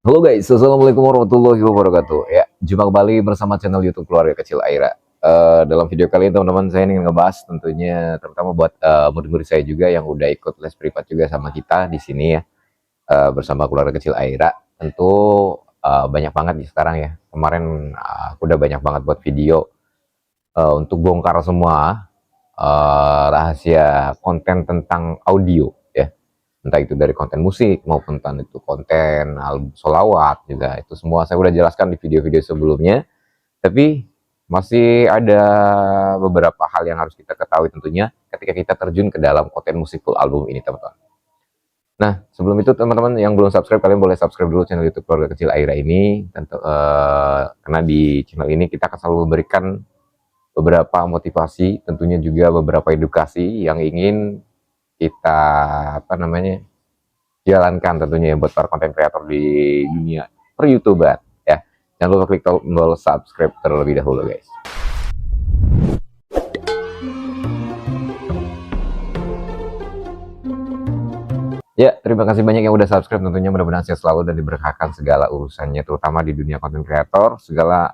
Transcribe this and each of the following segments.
Halo guys, assalamualaikum warahmatullahi wabarakatuh. Ya, jumpa kembali bersama channel YouTube Keluarga Kecil Aira. Dalam video kali ini teman-teman saya ingin ngebahas tentunya terutama buat murid-murid saya juga yang udah ikut les privat juga sama kita di sini ya, bersama Keluarga Kecil Aira. Tentu banyak banget nih sekarang ya. Kemarin aku udah banyak banget buat video untuk bongkar semua rahasia konten tentang audio ya, entah itu dari konten musik maupun entah itu konten album solawat juga, itu semua saya udah jelaskan di video-video sebelumnya. Tapi masih ada beberapa hal yang harus kita ketahui tentunya ketika kita terjun ke dalam konten musik full album ini teman-teman. Nah, sebelum itu teman-teman yang belum subscribe, kalian boleh subscribe dulu channel YouTube Keluarga Kecil Aira ini. Tentu, karena di channel ini kita akan selalu memberikan beberapa motivasi, tentunya juga beberapa edukasi yang ingin kita jalankan tentunya ya buat para konten kreator di dunia per YouTuber ya. Jangan lupa klik tombol subscribe terlebih dahulu guys. Ya, terima kasih banyak yang udah subscribe, tentunya mudah-mudahan sehat selalu dan diberkahkan segala urusannya, terutama di dunia konten kreator, segala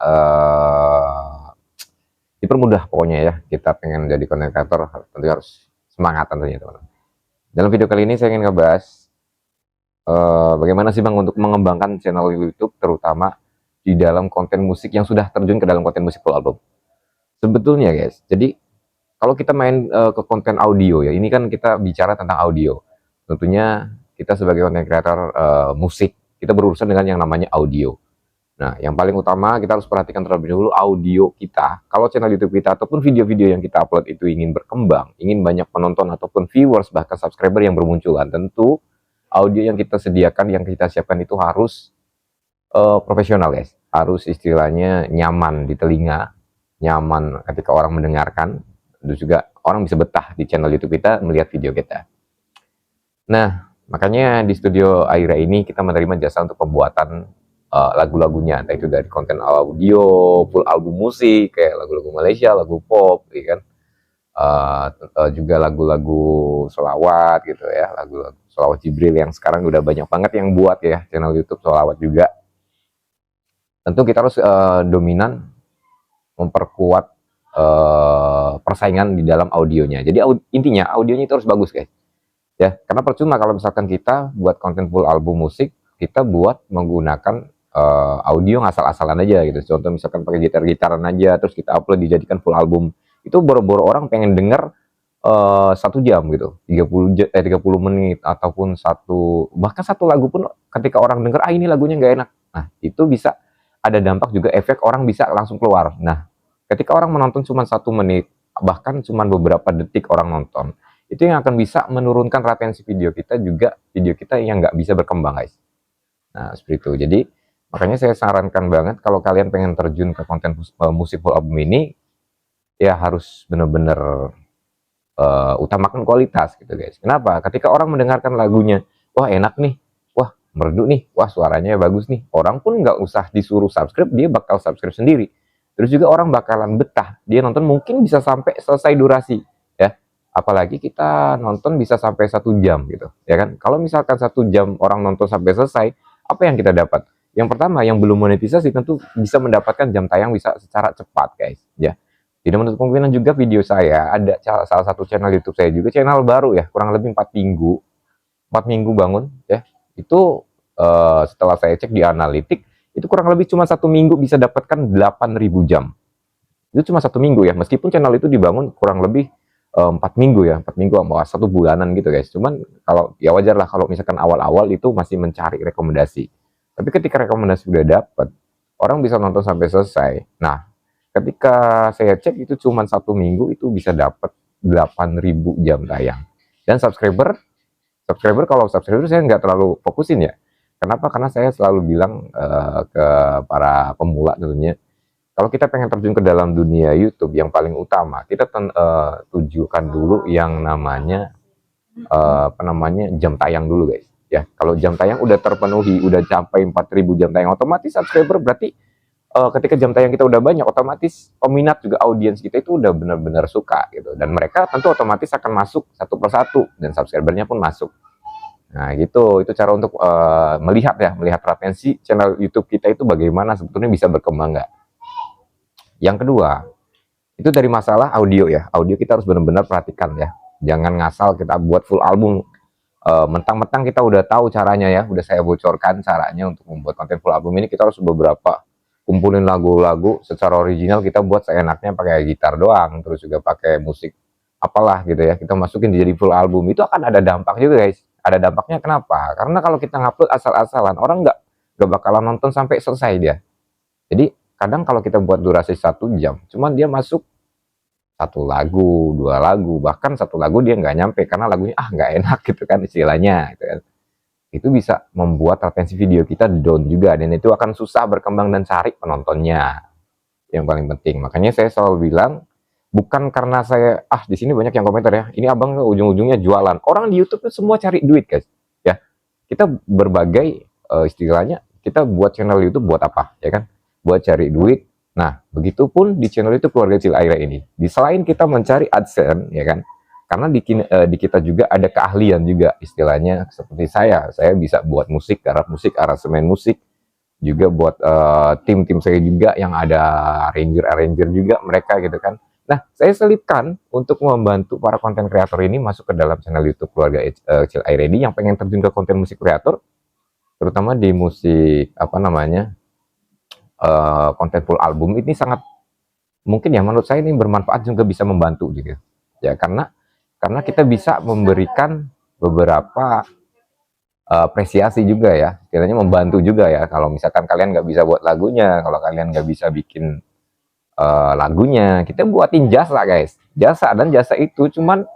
dipermudah pokoknya ya. Kita pengen jadi konten kreator tentunya harus semangat tentunya teman-teman. Dalam video kali ini saya ingin ngebahas bagaimana sih Bang untuk mengembangkan channel YouTube terutama di dalam konten musik yang sudah terjun ke dalam konten musik full album. Sebetulnya guys, jadi kalau kita main ke konten audio ya, ini kan kita bicara tentang audio. Tentunya kita sebagai konten kreator musik, kita berurusan dengan yang namanya audio. Nah, yang paling utama kita harus perhatikan terlebih dahulu audio kita. Kalau channel YouTube kita ataupun video-video yang kita upload itu ingin berkembang, ingin banyak penonton ataupun viewers bahkan subscriber yang bermunculan, tentu audio yang kita sediakan, yang kita siapkan itu harus profesional guys. Harus istilahnya nyaman di telinga, nyaman ketika orang mendengarkan, dan juga orang bisa betah di channel YouTube kita melihat video kita. Nah, makanya di studio Aira ini kita menerima jasa untuk pembuatan lagu-lagunya, entah itu dari konten audio, full album musik, kayak lagu-lagu Malaysia, lagu pop, ya kan, juga lagu-lagu selawat gitu ya, lagu-lagu selawat Jibril yang sekarang udah banyak banget yang buat ya channel YouTube selawat juga. Tentu kita harus dominan memperkuat persaingan di dalam audionya. Jadi intinya audionya itu harus bagus guys. Ya, karena percuma kalau misalkan kita buat konten full album musik, kita buat menggunakan audio ngasal-asalan aja gitu. Contoh misalkan pakai gitar-gitaran aja, terus kita upload dijadikan full album. Itu boro-boro orang pengen denger 1 jam gitu, 30 menit ataupun bahkan satu lagu pun ketika orang denger ini lagunya nggak enak. Nah, itu bisa ada dampak juga, efek orang bisa langsung keluar. Nah, ketika orang menonton cuma 1 menit, bahkan cuma beberapa detik orang nonton, itu yang akan bisa menurunkan retensi video kita, juga video kita yang nggak bisa berkembang guys. Nah, seperti itu. Jadi makanya saya sarankan banget kalau kalian pengen terjun ke konten musik full album ini, ya harus bener-bener utamakan kualitas gitu guys. Kenapa? Ketika orang mendengarkan lagunya, wah enak nih, wah merdu nih, wah suaranya bagus nih, orang pun nggak usah disuruh subscribe, dia bakal subscribe sendiri. Terus juga orang bakalan betah, dia nonton mungkin bisa sampai selesai durasi ya. Apalagi kita nonton bisa sampai 1 jam gitu ya kan. Kalau misalkan 1 jam orang nonton sampai selesai, apa yang kita dapat? Yang pertama, yang belum monetisasi tentu bisa mendapatkan jam tayang bisa secara cepat guys ya. Tidak menutup kemungkinan juga video saya ada salah satu channel YouTube saya juga, channel baru ya, kurang lebih 4 minggu bangun ya. Itu setelah saya cek di analitik, itu kurang lebih cuma 1 minggu bisa dapatkan 8.000 jam. Itu cuma 1 minggu ya, meskipun channel itu dibangun kurang lebih 4 minggu ya, 4 minggu sama 1 bulanan gitu guys. Cuman kalau ya wajar lah kalau misalkan awal-awal itu masih mencari rekomendasi. Tapi ketika rekomendasi udah dapat, orang bisa nonton sampai selesai. Nah, ketika saya cek itu cuma 1 minggu itu bisa dapat 8.000 jam tayang. Dan subscriber kalau subscriber saya nggak terlalu fokusin ya. Kenapa? Karena saya selalu bilang ke para pemula tentunya, kalau kita pengen terjun ke dalam dunia YouTube, yang paling utama kita tujukan dulu yang namanya jam tayang dulu guys. Ya, kalau jam tayang udah terpenuhi, udah sampai 4.000 jam tayang, otomatis subscriber berarti ketika jam tayang kita udah banyak, otomatis peminat juga audiens kita itu udah benar-benar suka gitu, dan mereka tentu otomatis akan masuk satu persatu dan subscribernya pun masuk. Nah, gitu. Itu cara untuk melihat ya, melihat retensi channel YouTube kita itu bagaimana sebetulnya bisa berkembang nggak. Yang kedua, itu dari masalah audio ya. Audio kita harus benar-benar perhatikan ya. Jangan ngasal kita buat full album. Mentang-mentang kita udah tahu caranya ya, udah saya bocorkan caranya untuk membuat konten full album ini. Kita harus beberapa kumpulin lagu-lagu secara original, kita buat seenaknya pakai gitar doang, terus juga pakai musik apalah gitu ya, kita masukin jadi full album. Itu akan ada dampak juga guys. Ada dampaknya kenapa? Karena kalau kita ngupload asal-asalan, orang nggak bakalan nonton sampai selesai dia. Jadi kadang kalau kita buat durasi 1 jam, cuman dia masuk 1 lagu, 2 lagu, bahkan 1 lagu dia nggak nyampe karena lagunya nggak enak gitu kan istilahnya gitu kan. Itu bisa membuat retensi video kita down juga, dan itu akan susah berkembang dan cari penontonnya. Yang paling penting, makanya saya selalu bilang, bukan karena saya di sini banyak yang komentar ya, ini abang ujung-ujungnya jualan. Orang di YouTube itu semua cari duit guys ya. Kita berbagai istilahnya, kita buat channel YouTube buat apa ya kan, buat cari duit. Nah, begitupun di channel itu Keluarga Cilaira ini. Selain kita mencari AdSense, ya kan, karena di kita juga ada keahlian juga, istilahnya seperti saya bisa buat musik, garap musik, aransemen musik, juga buat tim-tim saya juga yang ada arranger juga mereka gitu kan. Nah, saya selipkan untuk membantu para konten kreator ini masuk ke dalam channel YouTube Keluarga Cilaira ini yang pengen terjun ke konten musik kreator, terutama di musik konten full album ini sangat mungkin ya, menurut saya ini bermanfaat juga, bisa membantu gitu ya, karena kita bisa memberikan beberapa apresiasi juga ya, istilahnya membantu juga ya. Kalau misalkan kalian nggak bisa buat lagunya, kalau kalian nggak bisa bikin lagunya, kita buatin jasa guys, dan jasa itu cuman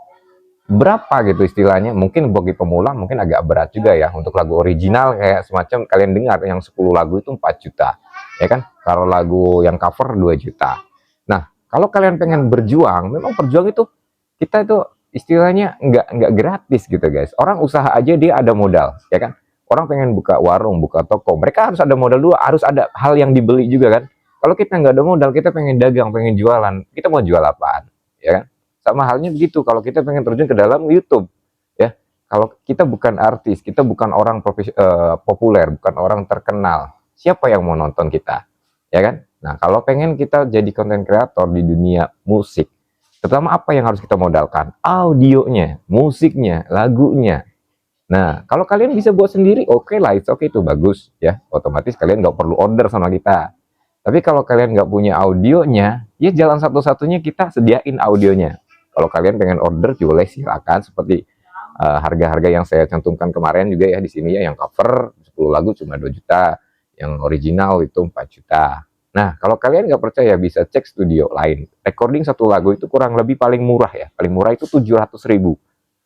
berapa gitu istilahnya. Mungkin bagi pemula mungkin agak berat juga ya, untuk lagu original kayak semacam kalian dengar yang 10 lagu itu 4 juta ya kan, kalau lagu yang cover 2 juta. Nah, kalau kalian pengen berjuang, memang berjuang itu kita itu istilahnya nggak gratis gitu guys. Orang usaha aja dia ada modal ya kan, orang pengen buka warung, buka toko, mereka harus ada modal dulu, harus ada hal yang dibeli juga kan. Kalau kita nggak ada modal, kita pengen dagang, pengen jualan, kita mau jual apaan ya kan. Sama halnya begitu kalau kita pengen terjun ke dalam YouTube ya. Kalau kita bukan artis, kita bukan orang populer, bukan orang terkenal, siapa yang mau nonton kita ya kan. Nah, kalau pengen kita jadi konten kreator di dunia musik, terutama apa yang harus kita modalkan? Audionya, musiknya, lagunya. Nah, kalau kalian bisa buat sendiri, oke lah, oke itu bagus ya. Otomatis kalian nggak perlu order sama kita. Tapi kalau kalian nggak punya audionya, ya jalan satu-satunya kita sediain audionya. Kalau kalian pengen order, boleh silakan, seperti harga-harga yang saya cantumkan kemarin juga ya di sini ya, yang cover 10 lagu cuma 2 juta, yang original itu 4 juta. Nah, kalau kalian nggak percaya bisa cek studio lain. Recording 1 lagu itu kurang lebih paling murah ya. Paling murah itu 700.000.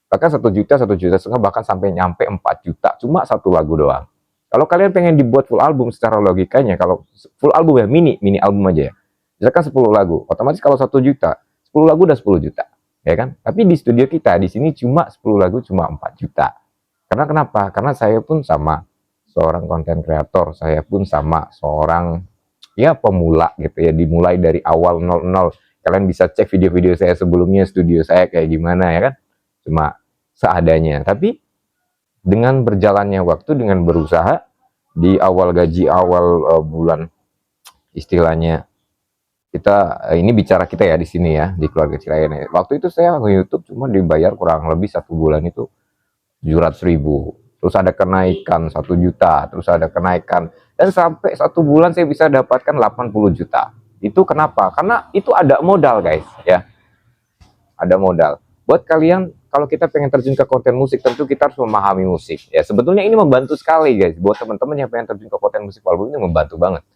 Bahkan 1 juta, 1,5 juta, bahkan sampai nyampe 4 juta. Cuma 1 lagu doang. Kalau kalian pengen dibuat full album, secara logikanya, kalau full album ya, mini album aja ya. Misalkan 10 lagu. Otomatis kalau 1 juta, 10 lagu udah 10 juta. Ya kan? Tapi di studio kita, di sini cuma 10 lagu, cuma 4 juta. Karena kenapa? Karena saya pun sama seorang konten kreator, saya pun sama seorang ya pemula gitu ya, dimulai dari awal 00. Kalian bisa cek video-video saya sebelumnya, studio saya kayak gimana ya kan, cuma seadanya. Tapi dengan berjalannya waktu, dengan berusaha di awal gaji, awal bulan, istilahnya kita ini bicara kita ya di sini ya, di Keluarga Cilaira. Waktu itu saya nge-YouTube cuma dibayar kurang lebih 1 bulan itu 700.000. Terus ada kenaikan 1 juta, terus ada kenaikan, dan sampai 1 bulan saya bisa dapatkan 80 juta. Itu kenapa? Karena itu ada modal guys ya, ada modal. Buat kalian, kalau kita pengen terjun ke konten musik, tentu kita harus memahami musik ya. Sebetulnya ini membantu sekali guys, buat teman-teman yang pengen terjun ke konten musik album ini membantu banget.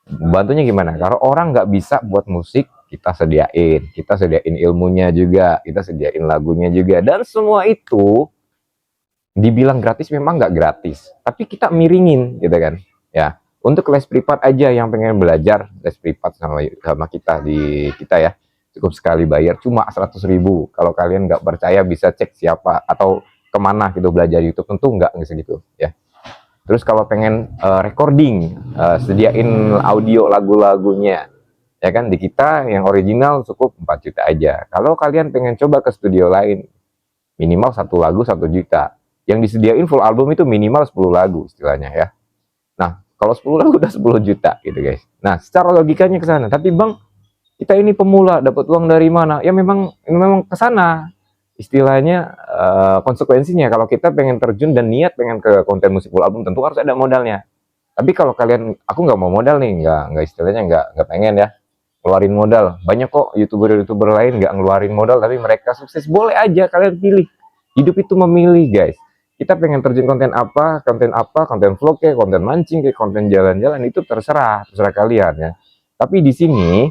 Bantunya gimana? Kalau orang nggak bisa buat musik, kita sediain ilmunya juga, kita sediain lagunya juga, dan semua itu dibilang gratis memang nggak gratis, tapi kita miringin gitu kan ya. Untuk les privat aja yang pengen belajar les privat sama kita ya, cukup sekali bayar cuma 100.000. Kalau kalian nggak percaya bisa cek siapa atau kemana gitu belajar YouTube, tentu nggak segitu ya. Terus kalau pengen recording, sediain audio lagu-lagunya ya kan, di kita yang original cukup 4 juta aja. Kalau kalian pengen coba ke studio lain, minimal 1 lagu 1 juta. Yang disediain full album itu minimal 10 lagu istilahnya ya. Nah, kalau 10 lagu udah 10 juta gitu guys. Nah, secara logikanya ke sana. Tapi Bang, kita ini pemula, dapat uang dari mana? Ya memang ke sana. Istilahnya konsekuensinya kalau kita pengen terjun dan niat pengen ke konten musik full album, tentu harus ada modalnya. Tapi kalau kalian, aku nggak mau modal nih, nggak istilahnya nggak pengen ya keluarin modal. Banyak kok youtuber lain nggak ngeluarin modal tapi mereka sukses. Boleh aja kalian pilih. Hidup itu memilih guys. Kita pengen terjun konten vlog kayak, konten mancing kayak, konten jalan-jalan, itu terserah kalian ya. Tapi di sini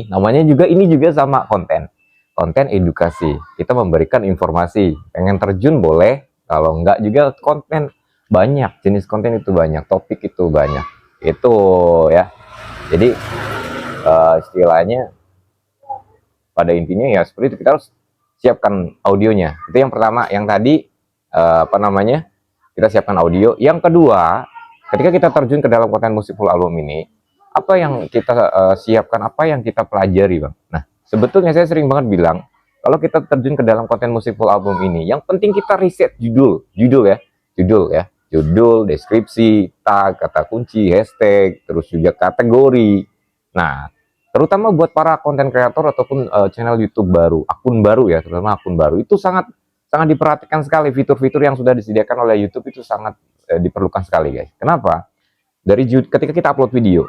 namanya juga, ini juga sama konten edukasi. Kita memberikan informasi. Pengen terjun boleh, kalau enggak juga konten banyak, jenis konten itu banyak, topik itu banyak. Itu ya. Jadi istilahnya pada intinya ya seperti itu, kita harus siapkan audionya. Itu yang pertama. Yang tadi kita siapkan audio. Yang kedua, ketika kita terjun ke dalam konten musik full album ini, apa yang kita siapkan, apa yang kita pelajari Bang. Nah, sebetulnya saya sering banget bilang, kalau kita terjun ke dalam konten musik full album ini, yang penting kita riset judul ya, judul, deskripsi, tag, kata kunci, hashtag, terus juga kategori. Nah, terutama buat para konten kreator ataupun channel YouTube baru, akun baru ya, terutama akun baru, itu sangat diperhatikan sekali. Fitur-fitur yang sudah disediakan oleh YouTube itu sangat diperlukan sekali guys. Kenapa? Ketika kita upload video,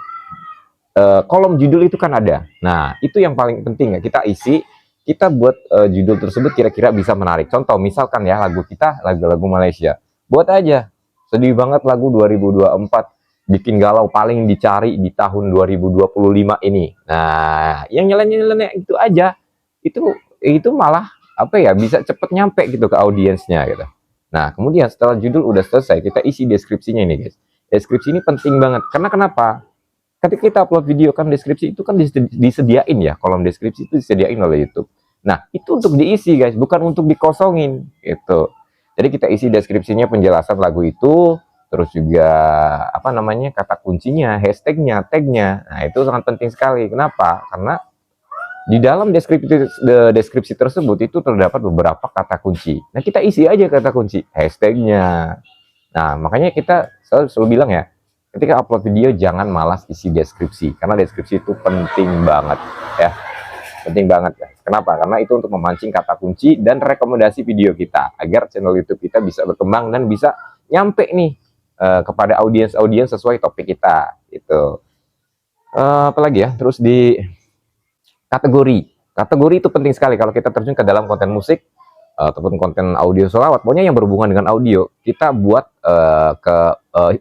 kolom judul itu kan ada. Nah, itu yang paling penting ya, kita isi, kita buat judul tersebut kira-kira bisa menarik. Contoh, misalkan ya lagu kita, lagu Malaysia. Buat aja, sedih banget lagu 2024, bikin galau, paling dicari di tahun 2025 ini. Nah, yang nyeleneh itu aja, itu malah apa ya, bisa cepet nyampe gitu ke audiensnya gitu. Nah, kemudian setelah judul udah selesai, kita isi deskripsinya ini guys. Deskripsi ini penting banget, karena kenapa? Ketika kita upload video kan, deskripsi itu kan disediain ya, kolom deskripsi itu disediain oleh YouTube. Nah, itu untuk diisi guys, bukan untuk dikosongin gitu. Jadi kita isi deskripsinya, penjelasan lagu itu, terus juga kata kuncinya, hashtagnya, tagnya. Nah, itu sangat penting sekali. Kenapa? Karena di dalam deskripsi tersebut itu terdapat beberapa kata kunci. Nah, kita isi aja kata kunci, hashtagnya. Nah, makanya kita selalu bilang ya, ketika upload video jangan malas isi deskripsi, karena deskripsi itu penting banget ya. Penting banget ya. Kenapa? Karena itu untuk memancing kata kunci dan rekomendasi video kita, agar channel YouTube kita bisa berkembang dan bisa nyampe nih kepada audiens sesuai topik kita gitu. Apalagi ya, terus di kategori itu penting sekali kalau kita terjun ke dalam konten musik ataupun konten audio sholawat, pokoknya yang berhubungan dengan audio, kita buat ke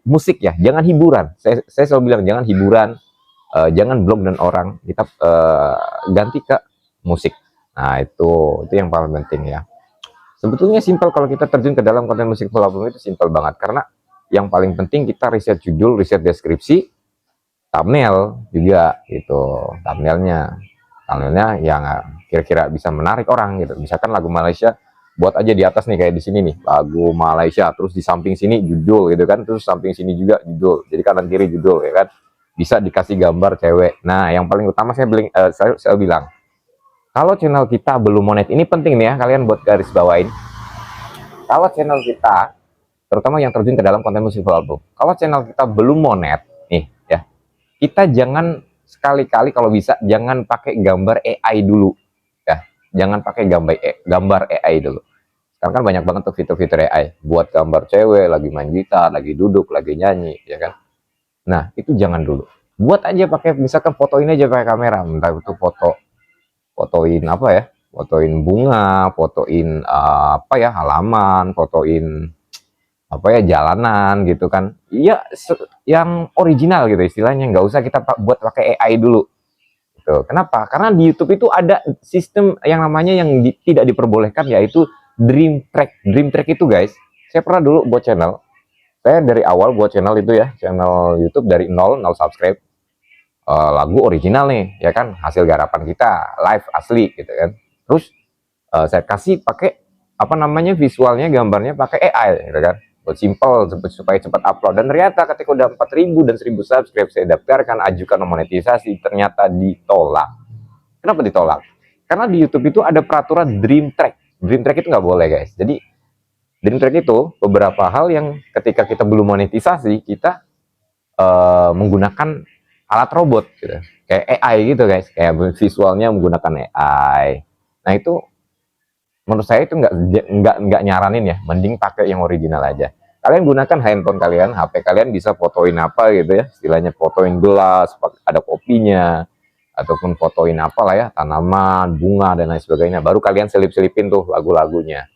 musik ya, jangan hiburan. Saya selalu bilang jangan hiburan, jangan blog dan orang, kita ganti ke musik. Nah, itu yang paling penting ya. Sebetulnya simpel kalau kita terjun ke dalam konten musik full album, itu simpel banget, karena yang paling penting kita riset judul, riset deskripsi, thumbnail juga gitu. Thumbnailnya yang kira-kira bisa menarik orang gitu. Misalkan lagu Malaysia, buat aja di atas nih, kayak di sini nih, lagu Malaysia, terus di samping sini judul gitu kan, terus samping sini juga judul, jadi kanan kiri judul ya kan. Bisa dikasih gambar cewek. Nah, yang paling utama saya bilang, kalau channel kita belum monet, ini penting nih ya, kalian buat garis bawain. Kalau channel kita, terutama yang terjun ke dalam konten musik full album, kalau channel kita belum monet nih ya, kita jangan sekali-kali kalau bisa jangan pakai gambar AI dulu ya, jangan pakai gambar AI dulu. Sekarang kan banyak banget tuh fitur-fitur AI buat gambar cewek lagi main gitar, lagi duduk, lagi nyanyi ya kan. Nah, itu jangan dulu, buat aja pakai, misalkan fotoin aja pakai kamera, entah itu fotoin fotoin bunga, fotoin halaman, fotoin jalanan gitu kan. Iya, yang original gitu istilahnya, nggak usah kita buat pakai AI dulu gitu. Kenapa? Karena di YouTube itu ada sistem yang namanya tidak diperbolehkan, yaitu dream track itu guys. Saya pernah dulu buat channel, saya dari awal buat channel itu ya, channel YouTube dari nol subscribe, lagu original nih ya kan, hasil garapan kita, live asli gitu kan. Terus saya kasih pakai visualnya, gambarnya pakai AI gitu kan, buat simple supaya cepat upload. Dan ternyata ketika udah 4.000 dan 1.000 subscribe, saya daftarkan, ajukan monetisasi, ternyata ditolak. Kenapa ditolak? Karena di YouTube itu ada peraturan dream track itu nggak boleh guys. Jadi Dream Track itu beberapa hal yang ketika kita belum monetisasi, kita menggunakan alat robot gitu. Kayak AI gitu guys, kayak visualnya menggunakan AI. Nah itu menurut saya itu nggak nyaranin ya, mending pakai yang original aja. Kalian gunakan handphone kalian, HP kalian bisa fotoin apa gitu ya, istilahnya fotoin gelas, ada kopinya, ataupun fotoin apa lah ya, tanaman, bunga dan lain sebagainya. Baru kalian selip-selipin tuh lagu-lagunya.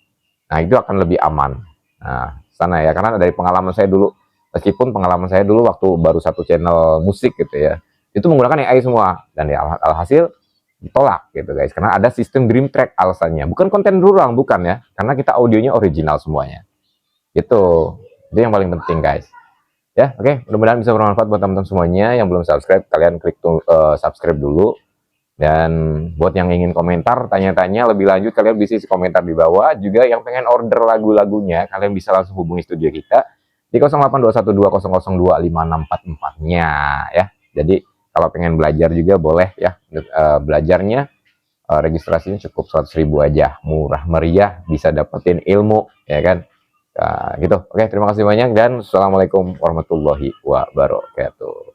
Nah itu akan lebih aman. Nah sana ya, karena dari pengalaman saya dulu, meskipun pengalaman saya dulu waktu baru satu channel musik gitu ya, itu menggunakan AI semua, dan ya alhasil ditolak gitu guys, karena ada sistem Dream Track alasannya, bukan konten berulang, bukan ya, karena kita audionya original semuanya gitu. Itu yang paling penting guys ya. Oke, mudah-mudahan bisa bermanfaat buat teman-teman semuanya. Yang belum subscribe, kalian klik subscribe dulu. Dan buat yang ingin komentar, tanya-tanya lebih lanjut, kalian bisa isi komentar di bawah. Juga yang pengen order lagu-lagunya, kalian bisa langsung hubungi studio kita di 082120025644-nya ya. Jadi kalau pengen belajar juga boleh ya. Belajarnya registrasinya cukup 100.000 aja, murah meriah, bisa dapetin ilmu ya kan. Gitu. Oke, terima kasih banyak dan assalamualaikum warahmatullahi wabarakatuh.